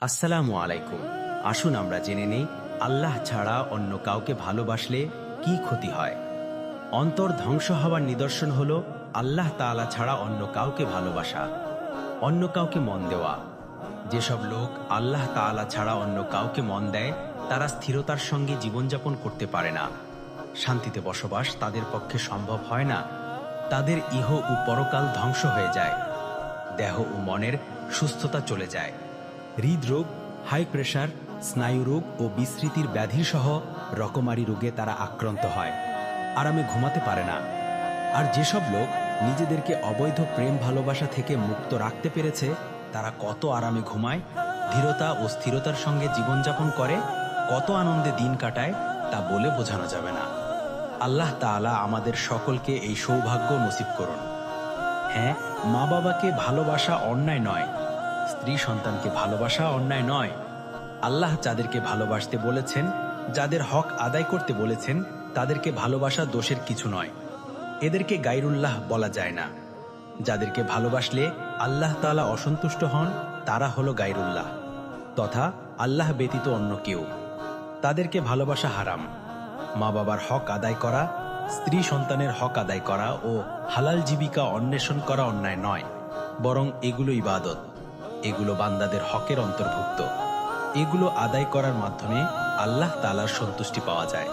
আসসালামু আলাইকুম। আসুন আমরা জেনে নেই আল্লাহ ছাড়া অন্য কাউকে ভালোবাসলে কি ক্ষতি হয়। অন্তর ধ্বংস হওয়ার নিদর্শন হলো আল্লাহ তাআলা ছাড়া অন্য কাউকে ভালোবাসা, অন্য কাউকে মন দেওয়া। যেসব লোক আল্লাহ তাআলা ছাড়া অন্য কাউকে মন দেয় তারা স্থিরতার সঙ্গে জীবনযাপন করতে পারে না। শান্তিতে বসবাস তাদের পক্ষে সম্ভব হয় না। তাদের ইহ ও পরকাল ধ্বংস হয়ে যায়। দেহ ও মনের সুস্থতা চলে যায়। হৃদরোগ, হাই প্রেশার, স্নায়ুরোগ ও বিস্মৃতির ব্যাধির সহ রকমারি রোগে তারা আক্রান্ত হয়। আরামে ঘুমাতে পারে না। আর যেসব লোক নিজেদেরকে অবৈধ প্রেম ভালোবাসা থেকে মুক্ত রাখতে পেরেছে তারা কত আরামে ঘুমায়, ধীরতা ও স্থিরতার সঙ্গে জীবনযাপন করে, কত আনন্দে দিন কাটায় তা বলে বোঝানো যাবে না। আল্লাহ তাআলা আমাদের সকলকে এই সৌভাগ্য নসিব করুন। হ্যাঁ, মা বাবাকে ভালোবাসা অন্যায় নয়, স্ত্রী সন্তানকে ভালোবাসা অন্যায় নয়। আল্লাহ যাদেরকে ভালোবাসতে বলেছেন, যাদের হক আদায় করতে বলেছেন, তাদেরকে ভালোবাসা দোষের কিছু নয়। এদেরকে গায়রুল্লাহ বলা যায় না। যাদেরকে ভালোবাসলে আল্লাহ তাআলা অসন্তুষ্ট হন তারা হলো গায়রুল্লাহ, তথা আল্লাহ ব্যতীত অন্য কেউ। তাদেরকে ভালোবাসা হারাম। মা বাবার হক আদায় করা, স্ত্রী সন্তানের হক আদায় করা ও হালাল জীবিকা অন্বেষণ করা অন্যায় নয়, বরং এগুলো ইবাদত। এগুলো বান্দাদের হকের অন্তর্ভুক্ত। এগুলো আদায় করার মাধ্যমে আল্লাহ তাআলার সন্তুষ্টি পাওয়া যায়।